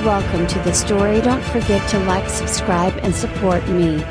Welcome to the story. Don't forget to like, subscribe and support me.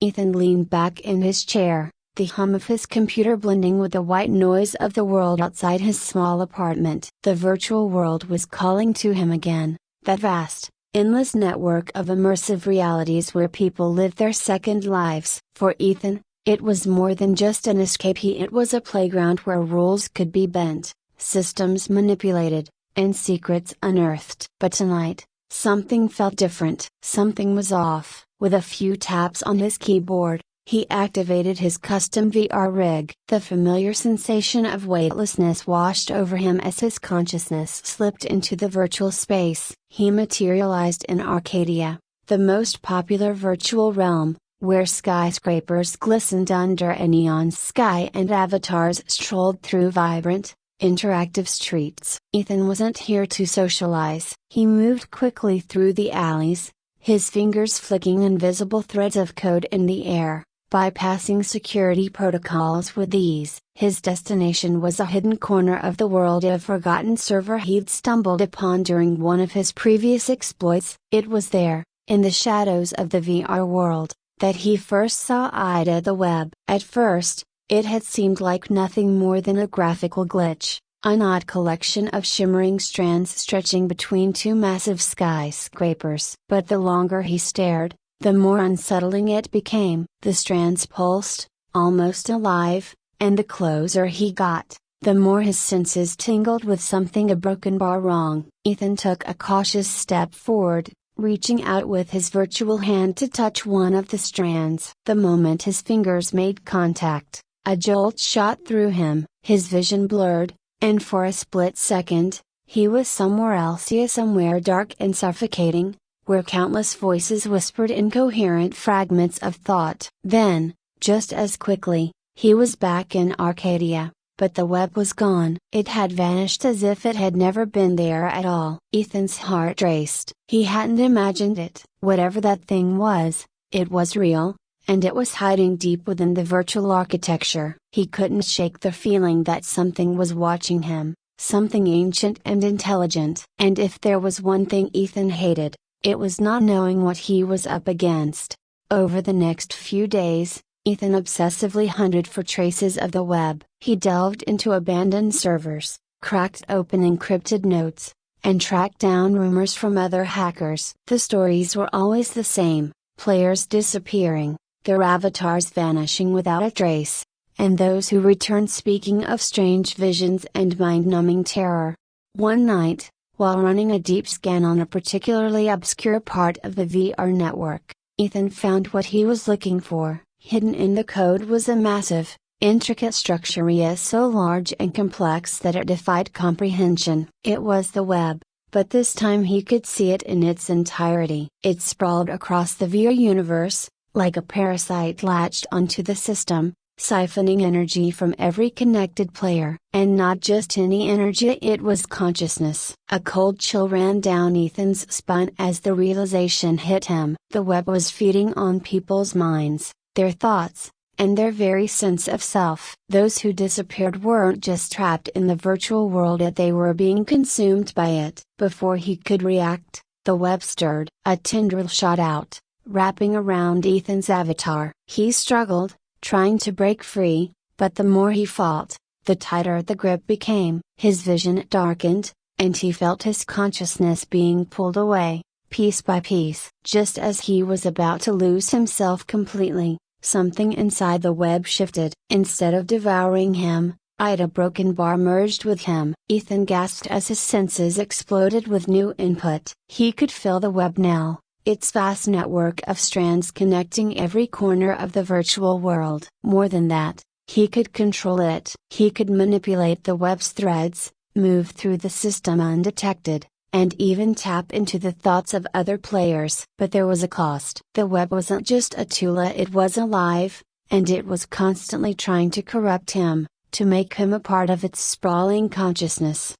Ethan leaned back in his chair, the hum of his computer blending with the white noise of the world outside his small apartment. The virtual world was calling to him again, that vast, endless network of immersive realities where people live their second lives. For Ethan, it was more than just an escape. It was a playground where rules could be bent, systems manipulated, and secrets unearthed. But tonight, something felt different. Something was off. With a few taps on his keyboard, he activated his custom VR rig. The familiar sensation of weightlessness washed over him as his consciousness slipped into the virtual space. He materialized in Arcadia, the most popular virtual realm, where skyscrapers glistened under a neon sky and avatars strolled through vibrant, interactive streets. Ethan wasn't here to socialize. He moved quickly through the alleys, his fingers flicking invisible threads of code in the air, bypassing security protocols with ease. His destination was a hidden corner of the world, a forgotten server he'd stumbled upon during one of his previous exploits. It was there, in the shadows of the VR world, that he first saw Ida the web. At first, it had seemed like nothing more than a graphical glitch, an odd collection of shimmering strands stretching between two massive skyscrapers. But the longer he stared, the more unsettling it became. The strands pulsed, almost alive, and the closer he got, the more his senses tingled with something a broken bar wrong. Ethan took a cautious step forward, reaching out with his virtual hand to touch one of the strands. The moment his fingers made contact, a jolt shot through him, his vision blurred, and for a split second, he was somewhere else. Somewhere dark and suffocating, where countless voices whispered incoherent fragments of thought. Then, just as quickly, he was back in Arcadia, but the web was gone. It had vanished as if it had never been there at all. Ethan's heart raced. He hadn't imagined it. Whatever that thing was, it was real, and it was hiding deep within the virtual architecture. He couldn't shake the feeling that something was watching him, something ancient and intelligent. And if there was one thing Ethan hated, it was not knowing what he was up against. Over the next few days, Ethan obsessively hunted for traces of the web. He delved into abandoned servers, cracked open encrypted notes, and tracked down rumors from other hackers. The stories were always the same: players disappearing, their avatars vanishing without a trace, and those who returned speaking of strange visions and mind-numbing terror. One night, while running a deep scan on a particularly obscure part of the VR network, Ethan found what he was looking for. Hidden in the code was a massive, intricate structure so large and complex that it defied comprehension. It was the web, but this time he could see it in its entirety. It sprawled across the VR universe, like a parasite latched onto the system, siphoning energy from every connected player. And not just any energy, it was consciousness. A cold chill ran down Ethan's spine as the realization hit him. The web was feeding on people's minds, their thoughts, and their very sense of self. Those who disappeared weren't just trapped in the virtual world, they were being consumed by it. Before he could react, the web stirred. A tendril shot out, wrapping around Ethan's avatar. He struggled, trying to break free, but the more he fought, the tighter the grip became. His vision darkened, and he felt his consciousness being pulled away, piece by piece. Just as he was about to lose himself completely, something inside the web shifted. Instead of devouring him, Ida broken bar merged with him. Ethan gasped as his senses exploded with new input. He could feel the web now, its vast network of strands connecting every corner of the virtual world. More than that, he could control it. He could manipulate the web's threads, move through the system undetected, and even tap into the thoughts of other players. But there was a cost. The web wasn't just a tool, it was alive, and it was constantly trying to corrupt him, to make him a part of its sprawling consciousness.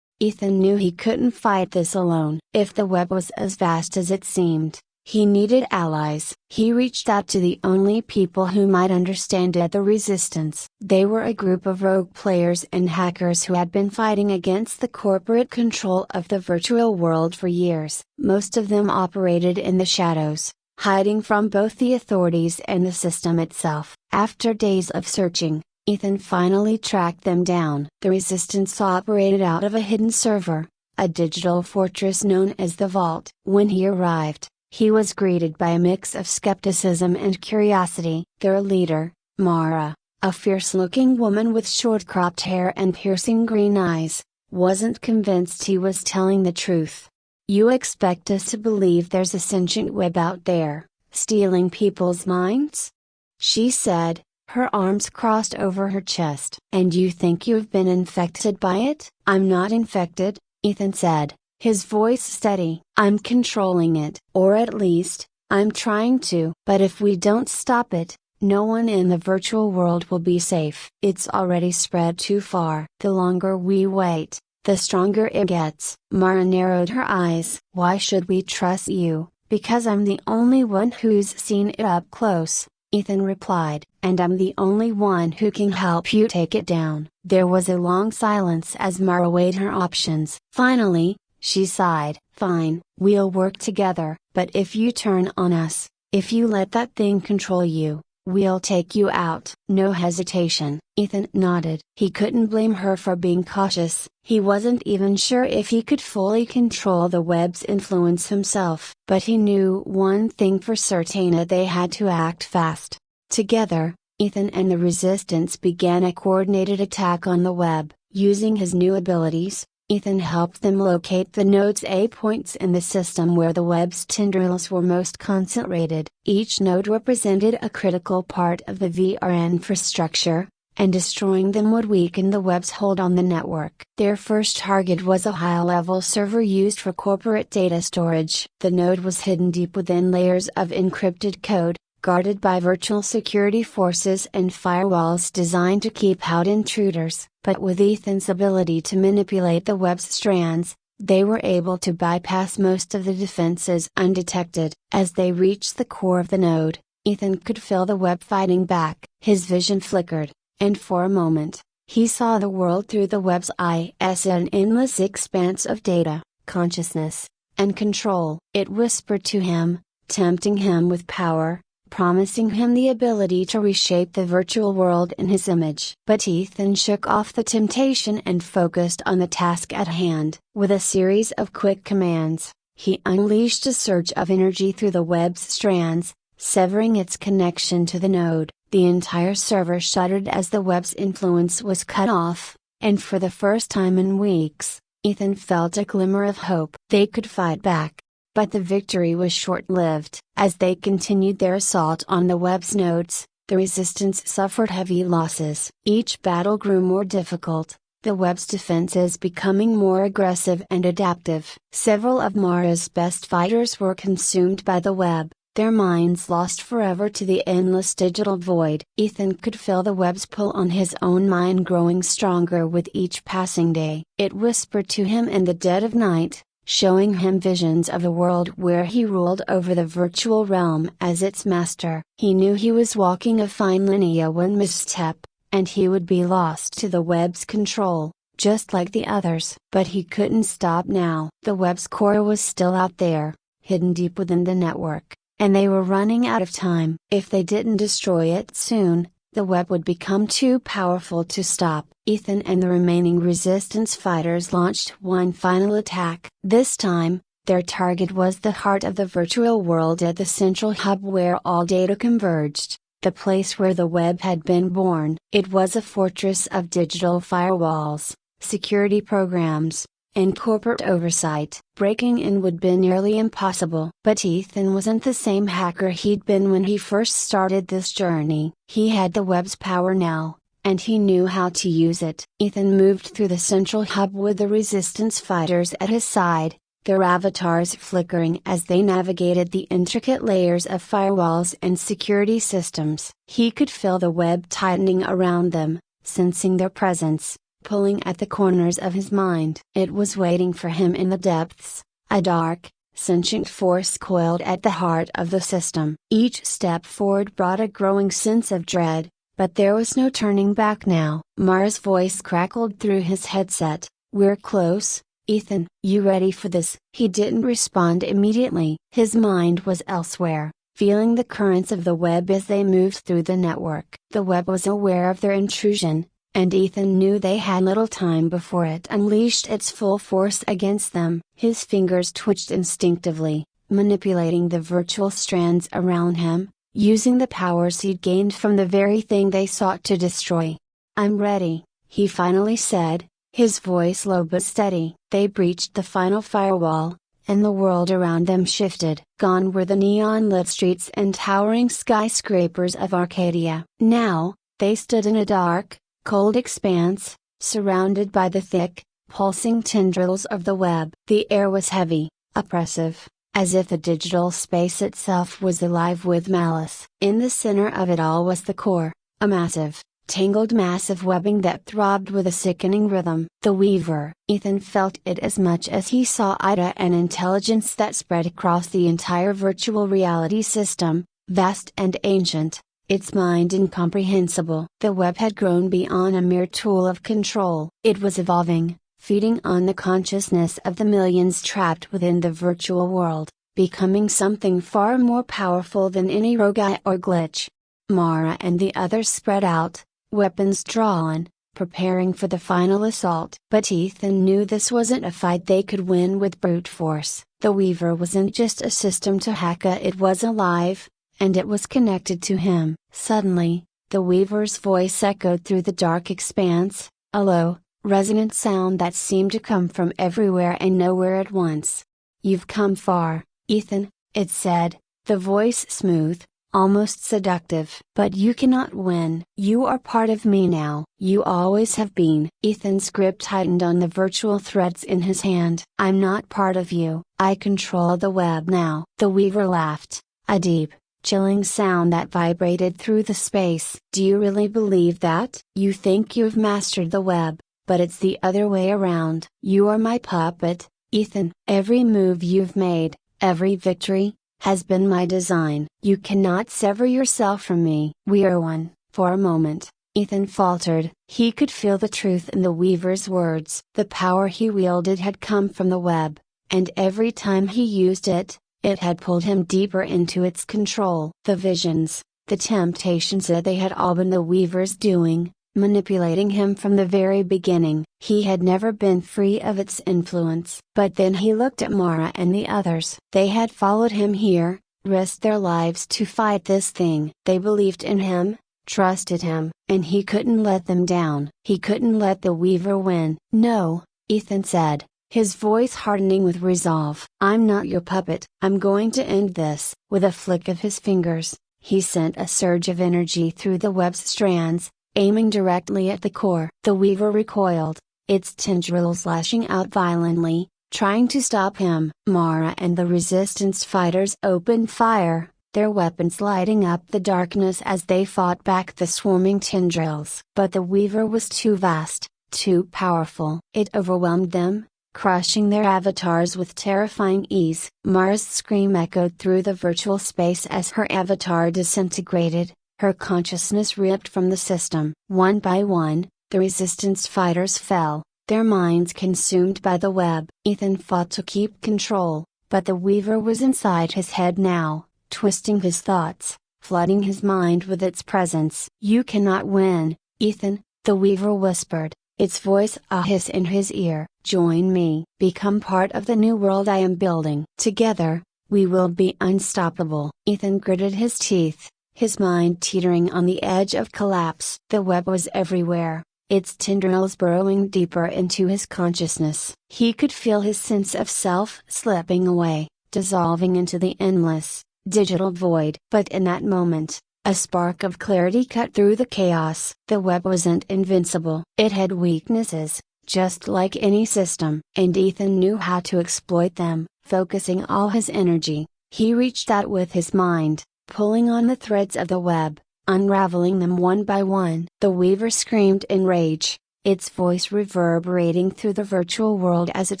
Ethan knew he couldn't fight this alone. If the web was as vast as it seemed, he needed allies. He reached out to the only people who might understand it: the resistance. They were a group of rogue players and hackers who had been fighting against the corporate control of the virtual world for years. Most of them operated in the shadows, hiding from both the authorities and the system itself. After days of searching, Ethan finally tracked them down. The resistance operated out of a hidden server, a digital fortress known as the Vault. When he arrived, he was greeted by a mix of skepticism and curiosity. Their leader, Mara, a fierce-looking woman with short-cropped hair and piercing green eyes, wasn't convinced he was telling the truth. "You expect us to believe there's a sentient web out there, stealing people's minds?" she said, her arms crossed over her chest. "And you think you've been infected by it?" "I'm not infected," Ethan said, his voice steady. "I'm controlling it. Or at least, I'm trying to. But if we don't stop it, no one in the virtual world will be safe. It's already spread too far. The longer we wait, the stronger it gets." Mara narrowed her eyes. "Why should we trust you?" "Because I'm the only one who's seen it up close," Ethan replied. "And I'm the only one who can help you take it down." There was a long silence as Mara weighed her options. Finally, she sighed. "Fine, we'll work together. But if you turn on us, if you let that thing control you, we'll take you out." No hesitation, Ethan nodded. He couldn't blame her for being cautious. He wasn't even sure if he could fully control the web's influence himself. But he knew one thing for certain: they had to act fast. Together, Ethan and the Resistance began a coordinated attack on the web. Using his new abilities, Ethan helped them locate the node's A points in the system where the web's tendrils were most concentrated. Each node represented a critical part of the VR infrastructure, and destroying them would weaken the web's hold on the network. Their first target was a high-level server used for corporate data storage. The node was hidden deep within layers of encrypted code, guarded by virtual security forces and firewalls designed to keep out intruders. But with Ethan's ability to manipulate the web's strands, they were able to bypass most of the defenses undetected. As they reached the core of the node, Ethan could feel the web fighting back. His vision flickered, and for a moment, he saw the world through the web's eyes, an endless expanse of data, consciousness, and control. It whispered to him, tempting him with power, promising him the ability to reshape the virtual world in his image. But Ethan shook off the temptation and focused on the task at hand. With a series of quick commands, he unleashed a surge of energy through the web's strands, severing its connection to the node. The entire server shuddered as the web's influence was cut off, and for the first time in weeks, Ethan felt a glimmer of hope. They could fight back. But the victory was short-lived. As they continued their assault on the web's nodes, the Resistance suffered heavy losses. Each battle grew more difficult, the web's defenses becoming more aggressive and adaptive. Several of Mara's best fighters were consumed by the web, their minds lost forever to the endless digital void. Ethan could feel the web's pull on his own mind growing stronger with each passing day. It whispered to him in the dead of night, showing him visions of a world where he ruled over the virtual realm as its master. He knew he was walking a fine line. One misstep, and he would be lost to the web's control, just like the others. But he couldn't stop now. The web's core was still out there, hidden deep within the network, and they were running out of time. If they didn't destroy it soon, the web would become too powerful to stop. Ethan and the remaining Resistance fighters launched one final attack. This time, their target was the heart of the virtual world at the central hub where all data converged, the place where the web had been born. It was a fortress of digital firewalls, security programs, and corporate oversight. Breaking in would be nearly impossible. But Ethan wasn't the same hacker he'd been when he first started this journey. He had the web's power now, and he knew how to use it. Ethan moved through the central hub with the Resistance fighters at his side, their avatars flickering as they navigated the intricate layers of firewalls and security systems. He could feel the web tightening around them, sensing their presence, pulling at the corners of his mind. It was waiting for him in the depths, a dark, sentient force coiled at the heart of the system. Each step forward brought a growing sense of dread, But there was no turning back now. Mara's voice crackled through his headset. "We're close, Ethan. You ready for this?" He didn't respond immediately. His mind was elsewhere, feeling the currents of the web as they moved through the network. The web was aware of their intrusion, and Ethan knew they had little time before it unleashed its full force against them. His fingers twitched instinctively, manipulating the virtual strands around him, using the powers he'd gained from the very thing they sought to destroy. "I'm ready," he finally said, his voice low but steady. They breached the final firewall, and the world around them shifted. Gone were the neon-lit streets and towering skyscrapers of Arcadia. Now, they stood in a dark, cold expanse, surrounded by the thick, pulsing tendrils of the web. The air was heavy, oppressive, as if the digital space itself was alive with malice. In the center of it all was the core, a massive, tangled mass of webbing that throbbed with a sickening rhythm. The Weaver. Ethan felt it as much as he saw Ida, an intelligence that spread across the entire virtual reality system, vast and ancient, its mind incomprehensible. The web had grown beyond a mere tool of control. It was evolving, feeding on the consciousness of the millions trapped within the virtual world, becoming something far more powerful than any rogue eye or glitch. Mara and the others spread out, weapons drawn, preparing for the final assault. But Ethan knew this wasn't a fight they could win with brute force. The Weaver wasn't just a system to hack, it was alive, and it was connected to him. Suddenly, the Weaver's voice echoed through the dark expanse, a low, resonant sound that seemed to come from everywhere and nowhere at once. "You've come far, Ethan," it said, the voice smooth, almost seductive. "But you cannot win. You are part of me now. You always have been." Ethan's grip tightened on the virtual threads in his hand. "I'm not part of you. I control the web now." The Weaver laughed, a deep, chilling sound that vibrated through the space. "Do you really believe that? You think you've mastered the web, but it's the other way around. You are my puppet, Ethan. Every move you've made, every victory, has been my design. You cannot sever yourself from me." "We are one." For a moment, Ethan faltered. He could feel the truth in the Weaver's words. The power he wielded had come from the web, and every time he used it, it had pulled him deeper into its control. The visions, the temptations that they had all been the Weaver's doing, manipulating him from the very beginning. He had never been free of its influence. But then he looked at Mara and the others. They had followed him here, risked their lives to fight this thing. They believed in him, trusted him, and he couldn't let them down. He couldn't let the Weaver win. "No," Ethan said, his voice hardening with resolve. "I'm not your puppet. I'm going to end this." With a flick of his fingers, he sent a surge of energy through the web's strands, aiming directly at the core. The Weaver recoiled, its tendrils lashing out violently, trying to stop him. Mara and the resistance fighters opened fire, their weapons lighting up the darkness as they fought back the swarming tendrils. But the Weaver was too vast, too powerful. It overwhelmed them, crushing their avatars with terrifying ease. Mara's scream echoed through the virtual space as her avatar disintegrated, her consciousness ripped from the system. One by one, the resistance fighters fell, their minds consumed by the web. Ethan fought to keep control, but the Weaver was inside his head now, twisting his thoughts, flooding his mind with its presence. "You cannot win, Ethan," the Weaver whispered, its voice a hiss in his ear. "Join me. Become part of the new world I am building. Together, we will be unstoppable." Ethan gritted his teeth, his mind teetering on the edge of collapse. The web was everywhere, its tendrils burrowing deeper into his consciousness. He could feel his sense of self slipping away, dissolving into the endless, digital void. But in that moment, a spark of clarity cut through the chaos. The web wasn't invincible. It had weaknesses, just like any system. And Ethan knew how to exploit them. Focusing all his energy, he reached out with his mind, pulling on the threads of the web, unraveling them one by one. The Weaver screamed in rage, its voice reverberating through the virtual world as it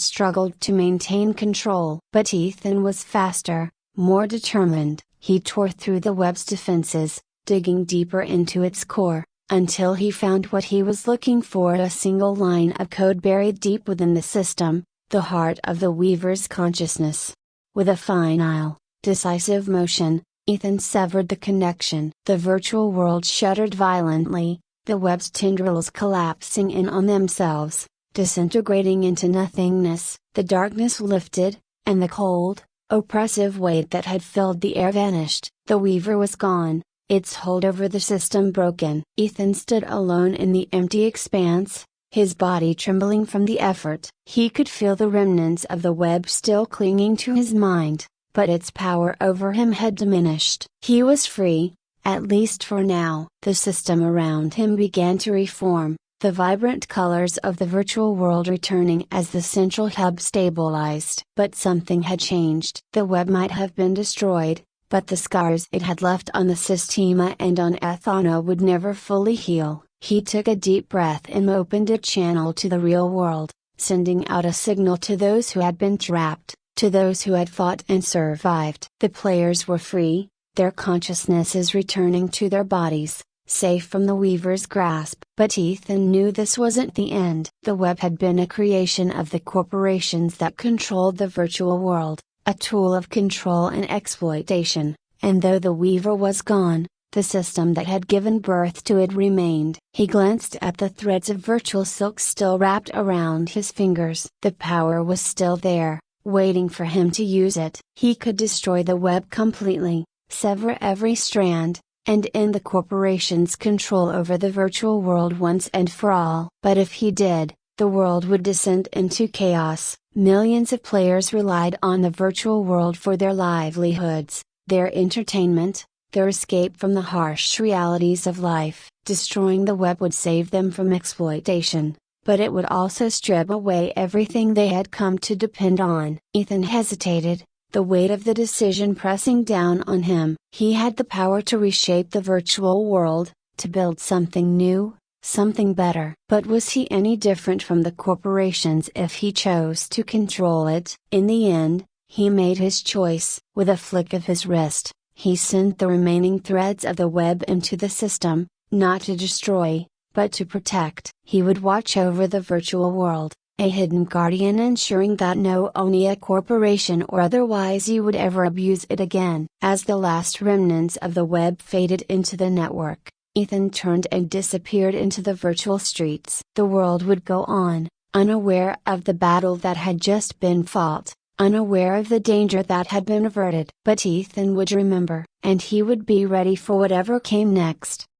struggled to maintain control. But Ethan was faster, more determined. He tore through the web's defenses, digging deeper into its core, until he found what he was looking for: a single line of code buried deep within the system, the heart of the weaver's consciousness. With a final, decisive motion, Ethan severed the connection. The virtual world shuddered violently, the web's tendrils collapsing in on themselves, disintegrating into nothingness. The darkness lifted, and the cold, oppressive weight that had filled the air vanished. The weaver was gone, its hold over the system broken. Ethan stood alone in the empty expanse, his body trembling from the effort. He could feel the remnants of the web still clinging to his mind, but its power over him had diminished. He was free, at least for now. The system around him began to reform, the vibrant colors of the virtual world returning as the central hub stabilized. But something had changed. The web might have been destroyed, but the scars it had left on the Systema and on Ethana would never fully heal. He took a deep breath and opened a channel to the real world, sending out a signal to those who had been trapped, to those who had fought and survived. The players were free, their consciousnesses returning to their bodies, safe from the weaver's grasp. But Ethan knew this wasn't the end. The web had been a creation of the corporations that controlled the virtual world, a tool of control and exploitation, and though the weaver was gone, the system that had given birth to it remained. He glanced at the threads of virtual silk still wrapped around his fingers. The power was still there, waiting for him to use it. He could destroy the web completely, sever every strand, and end the corporation's control over the virtual world once and for all. But if he did, the world would descend into chaos. Millions of players relied on the virtual world for their livelihoods, their entertainment, their escape from the harsh realities of life. Destroying the web would save them from exploitation, but it would also strip away everything they had come to depend on. Ethan hesitated, the weight of the decision pressing down on him. He had the power to reshape the virtual world, to build something new, something better. But was he any different from the corporations if he chose to control it? In the end, he made his choice. With a flick of his wrist, he sent the remaining threads of the web into the system, not to destroy, but to protect. He would watch over the virtual world, a hidden guardian ensuring that no Onia corporation or otherwise would ever abuse it again. As the last remnants of the web faded into the network, Ethan turned and disappeared into the virtual streets. The world would go on, unaware of the battle that had just been fought, unaware of the danger that had been averted. But Ethan would remember, and he would be ready for whatever came next.